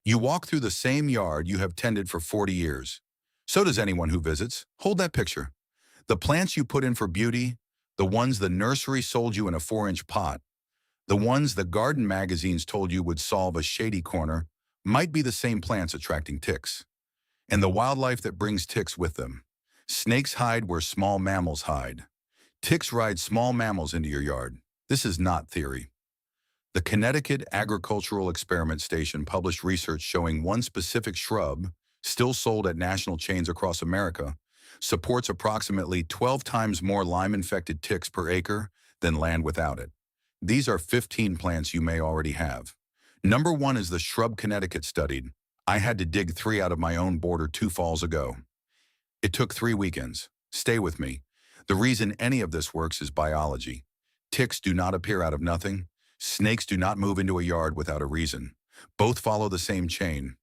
You walk through the same yard you have tended for 40 years. So does anyone who visits. Hold that picture. The plants you put in for beauty, the ones the nursery sold you in a 4-inch pot, the ones the garden magazines told you would solve a shady corner, might be the same plants attracting ticks. And the wildlife that brings ticks with them. Snakes hide where small mammals hide. Ticks ride small mammals into your yard. This is not theory. The Connecticut Agricultural Experiment Station published research showing one specific shrub, still sold at national chains across America, supports approximately 12 times more Lyme-infected ticks per acre than land without it. These are 15 plants you may already have. Number 1 is the shrub Connecticut studied. I had to dig 3 out of my own border 2 falls ago. It took 3 weekends. Stay with me. The reason any of this works is biology. Ticks do not appear out of nothing. Snakes do not move into a yard without a reason. Both follow the same chain.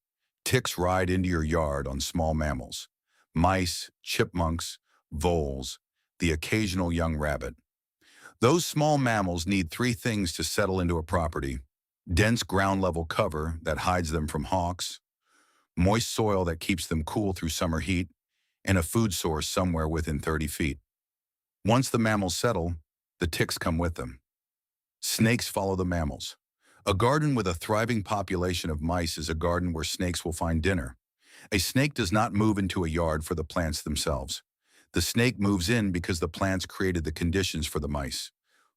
Ticks ride into your yard on small mammals. Mice, chipmunks, voles, the occasional young rabbit. Those small mammals need 3 things to settle into a property: dense ground-level cover that hides them from hawks, moist soil that keeps them cool through summer heat, and a food source somewhere within 30 feet. Once the mammals settle, the ticks come with them. Snakes follow the mammals. A garden with a thriving population of mice is a garden where snakes will find dinner. A snake does not move into a yard for the plants themselves. The snake moves in because the plants created the conditions for the mice.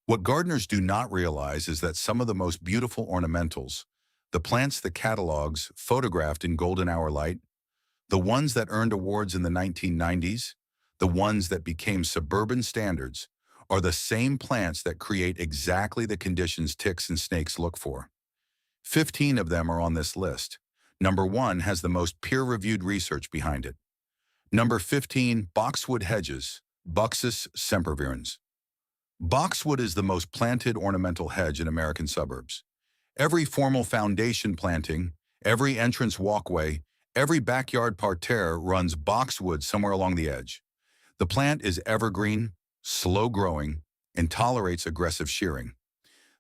What gardeners do not realize is that some of the most beautiful ornamentals, the plants the catalogs photographed in golden hour light, the ones that earned awards in the 1990s, the ones that became suburban standards, are the same plants that create exactly the conditions ticks and snakes look for. 15 of them are on this list. Number 1 has the most peer-reviewed research behind it. Number 15, boxwood hedges, Buxus sempervirens. Boxwood is the most planted ornamental hedge in American suburbs. Every formal foundation planting, every entrance walkway, every backyard parterre runs boxwood somewhere along the edge. The plant is evergreen, slow-growing, and tolerates aggressive shearing.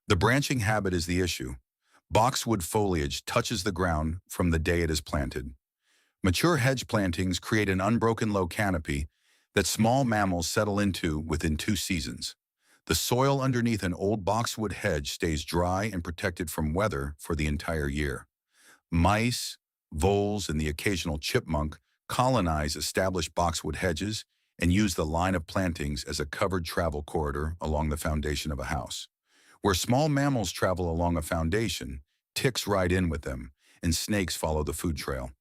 The branching habit is the issue. Boxwood foliage touches the ground from the day it is planted. Mature hedge plantings create an unbroken low canopy that small mammals settle into within 2 seasons. The soil underneath an old boxwood hedge stays dry and protected from weather for the entire year. Mice, voles, and the occasional chipmunk colonize established boxwood hedges and use the line of plantings as a covered travel corridor along the foundation of a house. Where small mammals travel along a foundation, ticks ride in with them, and snakes follow the food trail.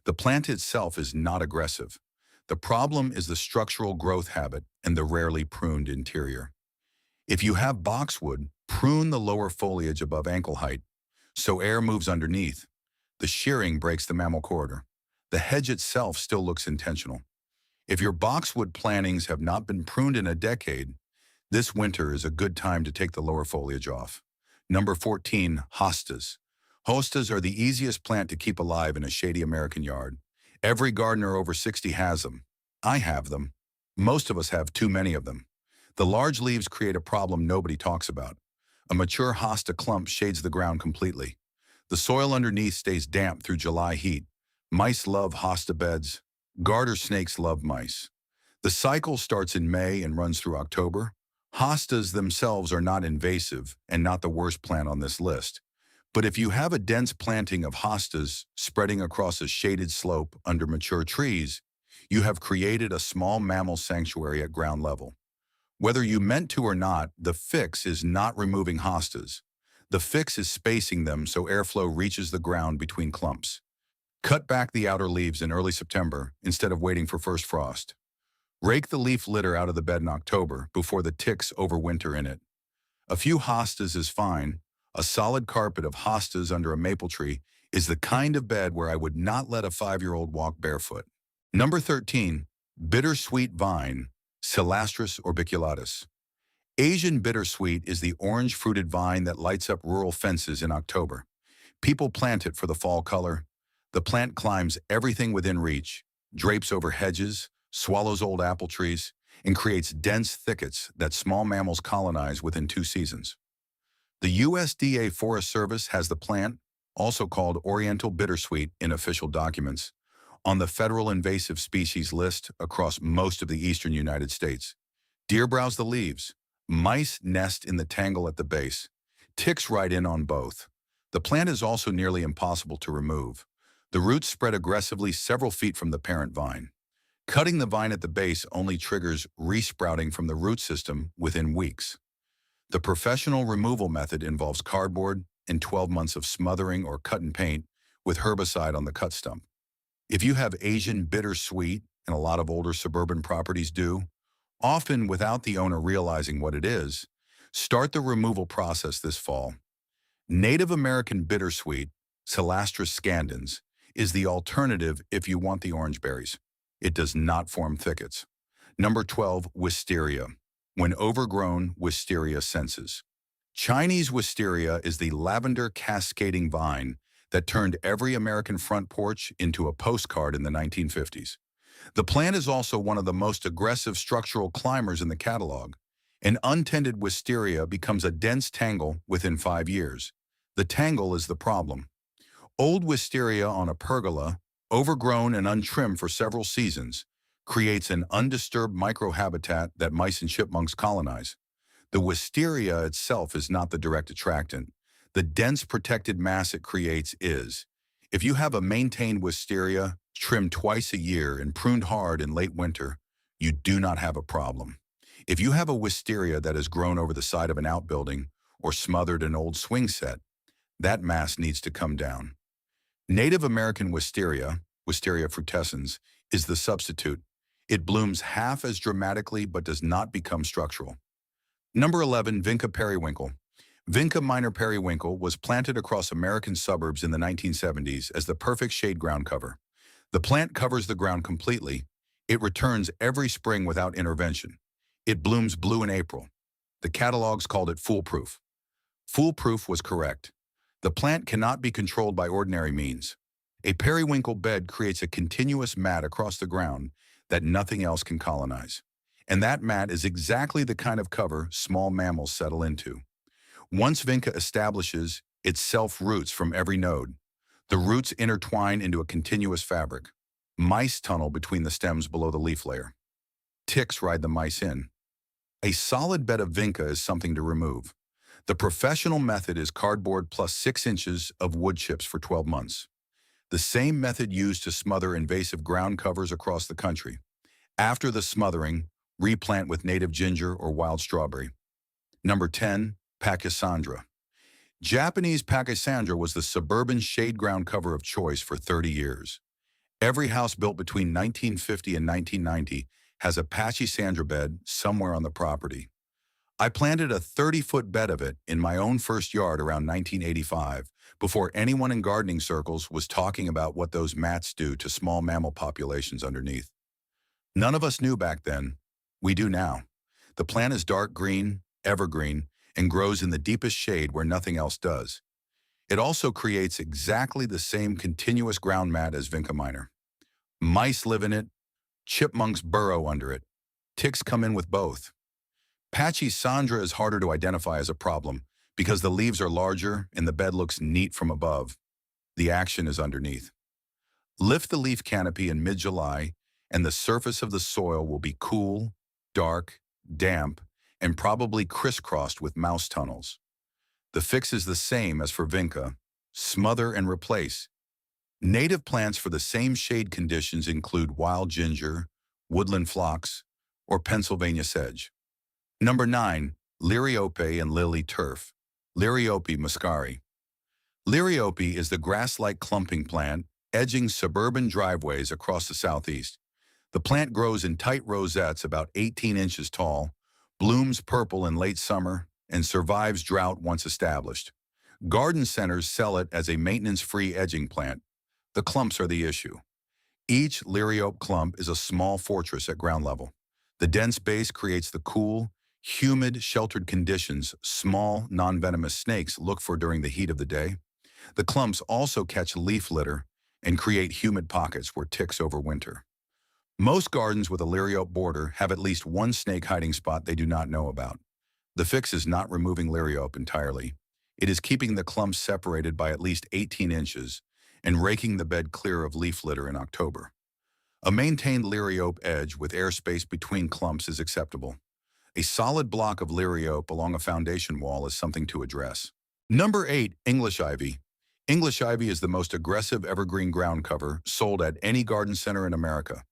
The plant itself is not aggressive. The problem is the structural growth habit and the rarely pruned interior. If you have boxwood, prune the lower foliage above ankle height, so air moves underneath. The shearing breaks the mammal corridor. The hedge itself still looks intentional. If your boxwood plantings have not been pruned in a decade, this winter is a good time to take the lower foliage off. Number 14, hostas. Hostas are the easiest plant to keep alive in a shady American yard. Every gardener over 60 has them. I have them. Most of us have too many of them. The large leaves create a problem nobody talks about. A mature hosta clump shades the ground completely. The soil underneath stays damp through July heat. Mice love hosta beds. Garter snakes love mice. The cycle starts in May and runs through October. Hostas themselves are not invasive and not the worst plant on this list. But if you have a dense planting of hostas spreading across a shaded slope under mature trees, you have created a small mammal sanctuary at ground level. Whether you meant to or not, the fix is not removing hostas. The fix is spacing them so airflow reaches the ground between clumps. Cut back the outer leaves in early September instead of waiting for first frost. Rake the leaf litter out of the bed in October before the ticks overwinter in it. A few hostas is fine. A solid carpet of hostas under a maple tree is the kind of bed where I would not let a 5-year-old walk barefoot. Number 13, bittersweet vine, Silastris orbiculatus. Asian bittersweet is the orange-fruited vine that lights up rural fences in October. People plant it for the fall color. The plant climbs everything within reach, drapes over hedges, swallows old apple trees, and creates dense thickets that small mammals colonize within 2 seasons. The USDA Forest Service has the plant, also called Oriental bittersweet in official documents, on the federal invasive species list across most of the eastern United States. Deer browse the leaves. Mice nest in the tangle at the base. Ticks ride in on both. The plant is also nearly impossible to remove. The roots spread aggressively several feet from the parent vine. Cutting the vine at the base only triggers resprouting from the root system within weeks. The professional removal method involves cardboard and 12 months of smothering or cut and paint with herbicide on the cut stump. If you have Asian bittersweet, and a lot of older suburban properties do, often without the owner realizing what it is, start the removal process this fall. Native American bittersweet, Celastris scandens, is the alternative if you want the orange berries. It does not form thickets. Number 12, wisteria. When overgrown, wisteria senses. Chinese wisteria is the lavender cascading vine that turned every American front porch into a postcard in the 1950s. The plant is also one of the most aggressive structural climbers in the catalog. An untended wisteria becomes a dense tangle within 5 years. The tangle is the problem. Old wisteria on a pergola, overgrown and untrimmed for several seasons, creates an undisturbed microhabitat that mice and chipmunks colonize. The wisteria itself is not the direct attractant. The dense protected mass it creates is. If you have a maintained wisteria, trimmed twice a year and pruned hard in late winter, you do not have a problem. If you have a wisteria that has grown over the side of an outbuilding or smothered an old swing set, that mass needs to come down. Native American wisteria, Wisteria frutescens, is the substitute. It blooms half as dramatically but does not become structural. Number 11, Vinca periwinkle. Vinca minor periwinkle was planted across American suburbs in the 1970s as the perfect shade ground cover. The plant covers the ground completely. It returns every spring without intervention. It blooms blue in April. The catalogs called it foolproof. Foolproof was correct. The plant cannot be controlled by ordinary means. A periwinkle bed creates a continuous mat across the ground that nothing else can colonize. And that mat is exactly the kind of cover small mammals settle into. Once vinca establishes, it self-roots from every node. The roots intertwine into a continuous fabric. Mice tunnel between the stems below the leaf layer. Ticks ride the mice in. A solid bed of vinca is something to remove. The professional method is cardboard plus 6 inches of wood chips for 12 months. The same method used to smother invasive ground covers across the country. After the smothering, replant with native ginger or wild strawberry. Number 10, Pachysandra. Japanese Pachysandra was the suburban shade ground cover of choice for 30 years. Every house built between 1950 and 1990 has a Pachysandra bed somewhere on the property. I planted a 30-foot bed of it in my own first yard around 1985, before anyone in gardening circles was talking about what those mats do to small mammal populations underneath. None of us knew back then. We do now. The plant is dark green, evergreen, and grows in the deepest shade where nothing else does. It also creates exactly the same continuous ground mat as vinca minor. Mice live in it, chipmunks burrow under it, ticks come in with both. Pachysandra is harder to identify as a problem because the leaves are larger and the bed looks neat from above. The action is underneath. Lift the leaf canopy in mid-July and the surface of the soil will be cool, dark, damp, and probably crisscrossed with mouse tunnels. The fix is the same as for vinca: smother and replace. Native plants for the same shade conditions include wild ginger, woodland phlox, or Pennsylvania sedge. Number 9, Liriope and lily turf. Liriope muscari. Liriope is the grass-like clumping plant edging suburban driveways across the southeast. The plant grows in tight rosettes about 18 inches tall, blooms purple in late summer, and survives drought once established. Garden centers sell it as a maintenance-free edging plant. The clumps are the issue. Each liriope clump is a small fortress at ground level. The dense base creates the cool, humid, sheltered conditions small, non-venomous snakes look for during the heat of the day. The clumps also catch leaf litter and create humid pockets where ticks overwinter. Most gardens with a liriope border have at least one snake hiding spot they do not know about. The fix is not removing liriope entirely. It is keeping the clumps separated by at least 18 inches and raking the bed clear of leaf litter in October. A maintained liriope edge with airspace between clumps is acceptable. A solid block of liriope along a foundation wall is something to address. Number 8. English ivy. English ivy is the most aggressive evergreen ground cover sold at any garden center in America.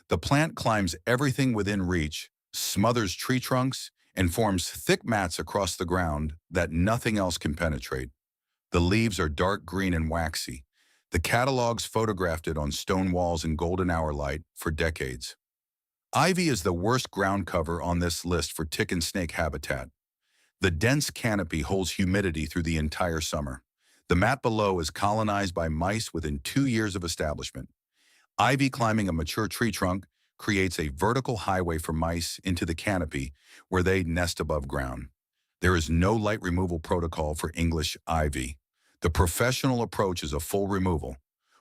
The plant climbs everything within reach, smothers tree trunks, and forms thick mats across the ground that nothing else can penetrate. The leaves are dark green and waxy. The catalogs photographed it on stone walls in golden hour light for decades. Ivy is the worst ground cover on this list for tick and snake habitat. The dense canopy holds humidity through the entire summer. The mat below is colonized by mice within 2 years of establishment. Ivy climbing a mature tree trunk creates a vertical highway for mice into the canopy where they nest above ground. There is no light removal protocol for English ivy. The professional approach is a full removal.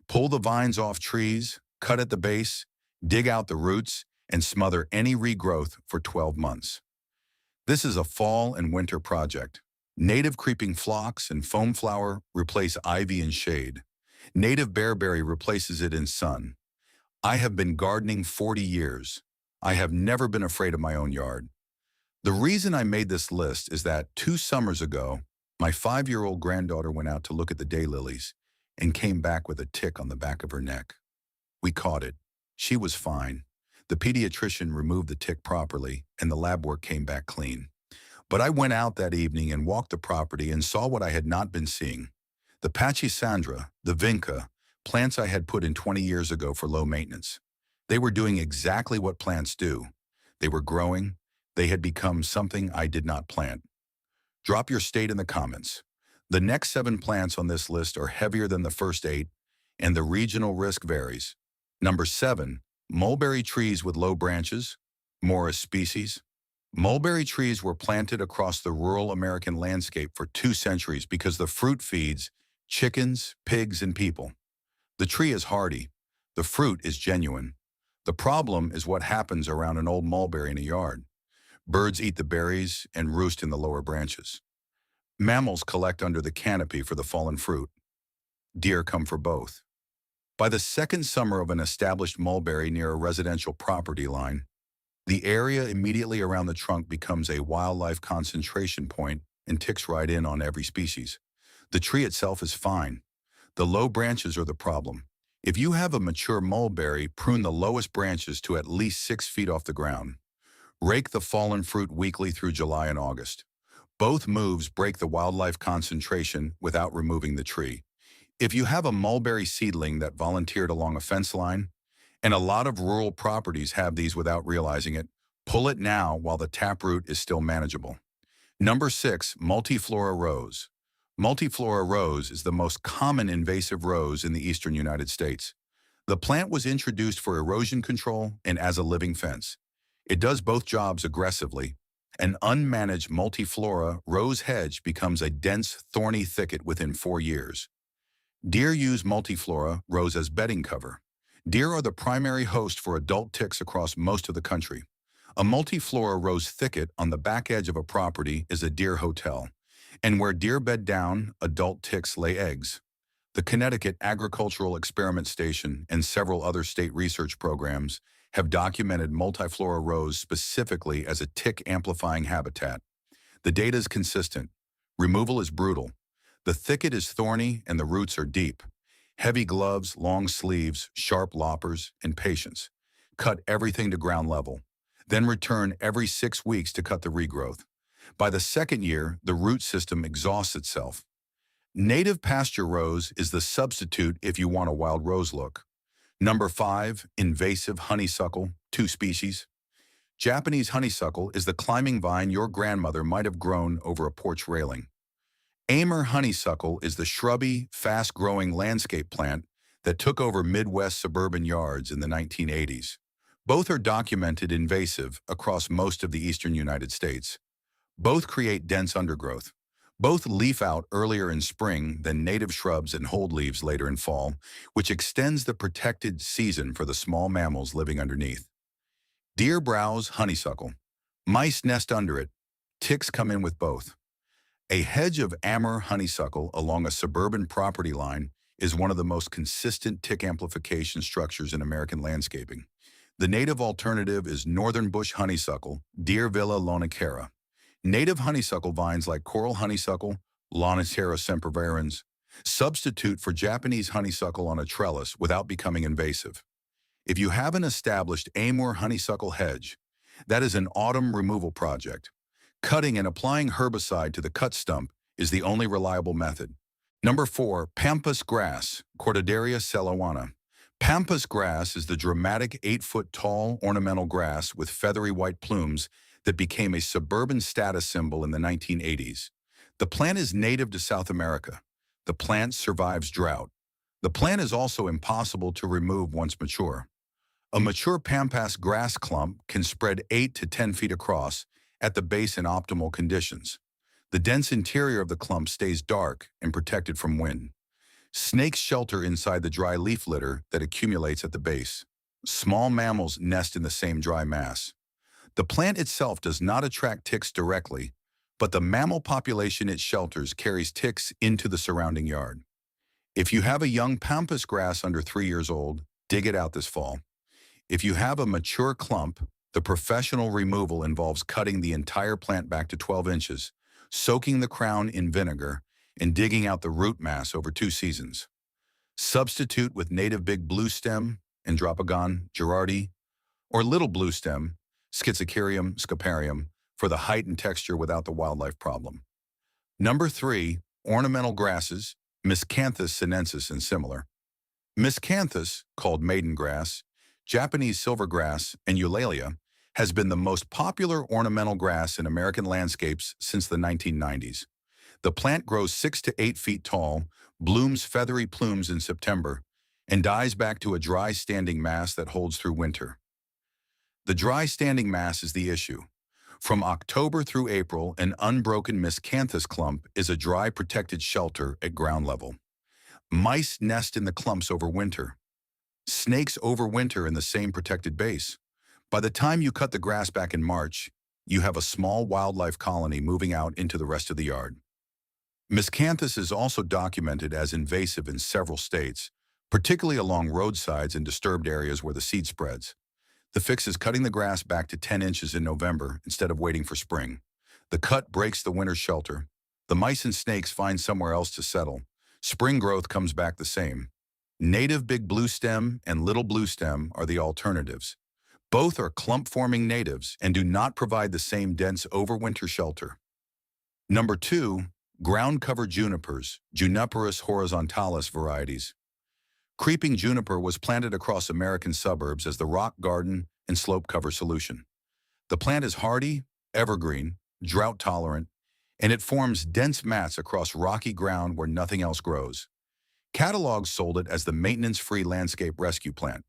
Pull the vines off trees, cut at the base, dig out the roots, and smother any regrowth for 12 months. This is a fall and winter project. Native creeping phlox and foam flower replace ivy in shade. Native bearberry replaces it in sun. I have been gardening 40 years. I have never been afraid of my own yard. The reason I made this list is that 2 summers ago, my 5-year-old granddaughter went out to look at the daylilies and came back with a tick on the back of her neck. We caught it. She was fine. The pediatrician removed the tick properly, and the lab work came back clean. But I went out that evening and walked the property and saw what I had not been seeing. The Pachysandra, the vinca, plants I had put in 20 years ago for low maintenance. They were doing exactly what plants do. They were growing. They had become something I did not plant. Drop your state in the comments. The next 7 plants on this list are heavier than the first 8, and the regional risk varies. Number 7. Mulberry trees with low branches, Morus species. Mulberry trees were planted across the rural American landscape for 2 centuries because the fruit feeds chickens, pigs, and people. The tree is hardy. The fruit is genuine. The problem is what happens around an old mulberry in a yard. Birds eat the berries and roost in the lower branches. Mammals collect under the canopy for the fallen fruit. Deer come for both. By the second summer of an established mulberry near a residential property line, the area immediately around the trunk becomes a wildlife concentration point and ticks right in on every species. The tree itself is fine. The low branches are the problem. If you have a mature mulberry, prune the lowest branches to at least 6 feet off the ground. Rake the fallen fruit weekly through July and August. Both moves break the wildlife concentration without removing the tree. If you have a mulberry seedling that volunteered along a fence line, and a lot of rural properties have these without realizing it, pull it now while the taproot is still manageable. Number 6, Multiflora rose. Multiflora rose is the most common invasive rose in the eastern United States. The plant was introduced for erosion control and as a living fence. It does both jobs aggressively. An unmanaged multiflora rose hedge becomes a dense, thorny thicket within 4 years. Deer use multiflora rose as bedding cover. Deer are the primary host for adult ticks across most of the country. A multiflora rose thicket on the back edge of a property is a deer hotel, and where deer bed down, adult ticks lay eggs. The Connecticut Agricultural Experiment Station and several other state research programs have documented multiflora rose specifically as a tick-amplifying habitat. The data is consistent. Removal is brutal. The thicket is thorny and the roots are deep. Heavy gloves, long sleeves, sharp loppers, and patience. Cut everything to ground level. Then return every 6 weeks to cut the regrowth. By the second year, the root system exhausts itself. Native pasture rose is the substitute if you want a wild rose look. Number 5, invasive honeysuckle, 2 species. Japanese honeysuckle is the climbing vine your grandmother might have grown over a porch railing. Amer honeysuckle is the shrubby, fast-growing landscape plant that took over Midwest suburban yards in the 1980s. Both are documented invasive across most of the eastern United States. Both create dense undergrowth. Both leaf out earlier in spring than native shrubs and hold leaves later in fall, which extends the protected season for the small mammals living underneath. Deer browse honeysuckle. Mice nest under it. Ticks come in with both. A hedge of Amur honeysuckle along a suburban property line is one of the most consistent tick amplification structures in American landscaping. The native alternative is northern bush honeysuckle, Deer Villa lonicara. Native honeysuckle vines like coral honeysuckle, Lonicera sempervirens, substitute for Japanese honeysuckle on a trellis without becoming invasive. If you have an established Amur honeysuckle hedge, that is an autumn removal project. Cutting and applying herbicide to the cut stump is the only reliable method. Number 4, pampas grass, Cordaderia celoana. Pampas grass is the dramatic 8-foot-tall ornamental grass with feathery white plumes that became a suburban status symbol in the 1980s. The plant is native to South America. The plant survives drought. The plant is also impossible to remove once mature. A mature pampas grass clump can spread 8 to 10 feet across at the base in optimal conditions. The dense interior of the clump stays dark and protected from wind. Snakes shelter inside the dry leaf litter that accumulates at the base. Small mammals nest in the same dry mass. The plant itself does not attract ticks directly, but the mammal population it shelters carries ticks into the surrounding yard. If you have a young pampas grass under 3 years old, dig it out this fall. If you have a mature clump, the professional removal involves cutting the entire plant back to 12 inches, soaking the crown in vinegar, and digging out the root mass over 2 seasons. Substitute with native big bluestem, Andropogon gerardi, or little bluestem, Schizocerium scoparium, for the height and texture without the wildlife problem. Number 3, ornamental grasses, Miscanthus sinensis and similar. Miscanthus, called maiden grass, Japanese silvergrass, and eulalia, has been the most popular ornamental grass in American landscapes since the 1990s. The plant grows 6 to 8 feet tall, blooms feathery plumes in September, and dies back to a dry standing mass that holds through winter. The dry standing mass is the issue. From October through April, an unbroken miscanthus clump is a dry protected shelter at ground level. Mice nest in the clumps over winter. Snakes overwinter in the same protected base. By the time you cut the grass back in March, you have a small wildlife colony moving out into the rest of the yard. Miscanthus is also documented as invasive in several states, particularly along roadsides and disturbed areas where the seed spreads. The fix is cutting the grass back to 10 inches in November instead of waiting for spring. The cut breaks the winter shelter. The mice and snakes find somewhere else to settle. Spring growth comes back the same. Native big bluestem and little bluestem are the alternatives. Both are clump-forming natives and do not provide the same dense overwinter shelter. Number 2, ground-cover junipers, Juniperus horizontalis varieties. Creeping juniper was planted across American suburbs as the rock garden and slope cover solution. The plant is hardy, evergreen, drought-tolerant, and it forms dense mats across rocky ground where nothing else grows. Catalogs sold it as the maintenance-free landscape rescue plant.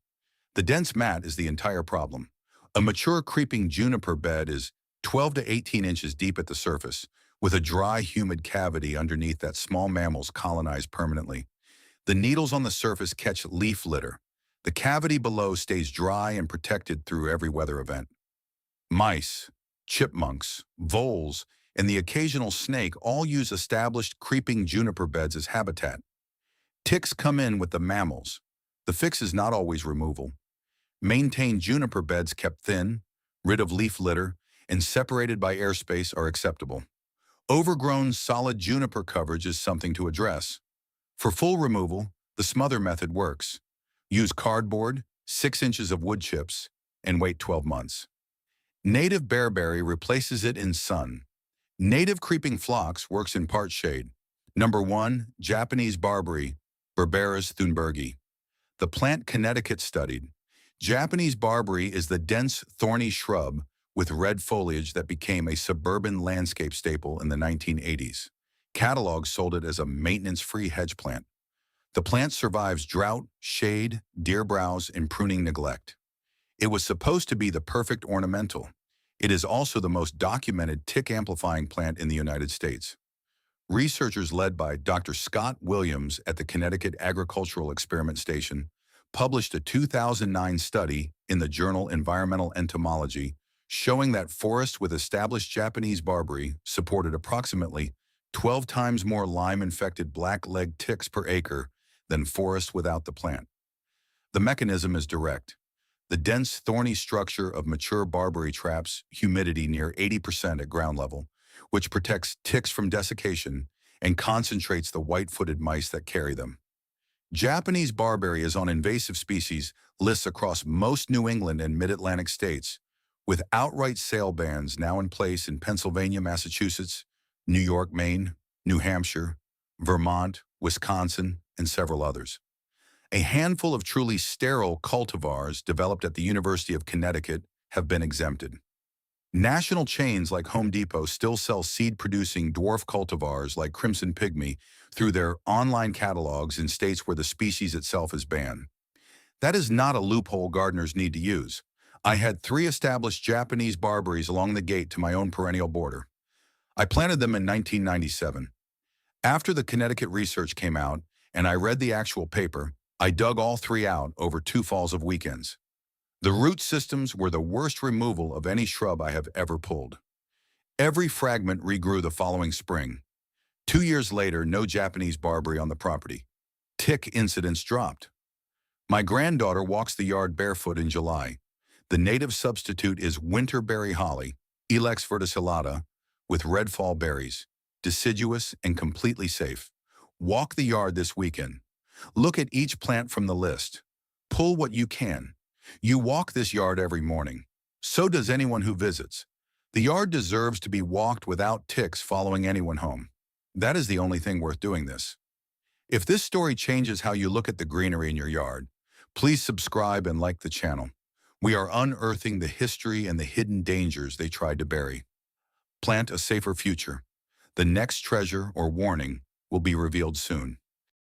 The dense mat is the entire problem. A mature creeping juniper bed is 12 to 18 inches deep at the surface, with a dry, humid cavity underneath that small mammals colonize permanently. The needles on the surface catch leaf litter. The cavity below stays dry and protected through every weather event. Mice, chipmunks, voles, and the occasional snake all use established creeping juniper beds as habitat. Ticks come in with the mammals. The fix is not always removal. Maintain juniper beds kept thin, rid of leaf litter, and separated by airspace are acceptable. Overgrown solid juniper coverage is something to address. For full removal, the smother method works. Use cardboard, 6 inches of wood chips, and wait 12 months. Native bearberry replaces it in sun. Native creeping phlox works in part shade. Number 1, Japanese barberry, Berberis thunbergi. The plant Connecticut studied. Japanese barberry is the dense, thorny shrub with red foliage that became a suburban landscape staple in the 1980s. Catalogs sold it as a maintenance-free hedge plant. The plant survives drought, shade, deer browse, and pruning neglect. It was supposed to be the perfect ornamental. It is also the most documented tick-amplifying plant in the United States. Researchers led by Dr. Scott Williams at the Connecticut Agricultural Experiment Station published a 2009 study in the journal Environmental Entomology showing that forests with established Japanese barberry supported approximately 12 times more Lyme-infected black-legged ticks per acre than forest without the plant. The mechanism is direct. The dense, thorny structure of mature barberry traps humidity near 80% at ground level, which protects ticks from desiccation and concentrates the white-footed mice that carry them. Japanese barberry is on invasive species lists across most New England and mid-Atlantic states, with outright sale bans now in place in Pennsylvania, Massachusetts, New York, Maine, New Hampshire, Vermont, Wisconsin, and several others. A handful of truly sterile cultivars developed at the University of Connecticut have been exempted. National chains like Home Depot still sell seed-producing dwarf cultivars like Crimson Pygmy through their online catalogs in states where the species itself is banned. That is not a loophole gardeners need to use. I had 3 established Japanese barberries along the gate to my own perennial border. I planted them in 1997. After the Connecticut research came out and I read the actual paper, I dug all 3 out over 2 falls of weekends. The root systems were the worst removal of any shrub I have ever pulled. Every fragment regrew the following spring. 2 years later, no Japanese barberry on the property. Tick incidents dropped. My granddaughter walks the yard barefoot in July. The native substitute is winterberry holly, Ilex verticillata, with red fall berries, deciduous and completely safe. Walk the yard this weekend. Look at each plant from the list. Pull what you can. You walk this yard every morning. So does anyone who visits. The yard deserves to be walked without ticks following anyone home. That is the only thing worth doing this. If this story changes how you look at the greenery in your yard, please subscribe and like the channel. We are unearthing the history and the hidden dangers they tried to bury. Plant a safer future. The next treasure or warning will be revealed soon.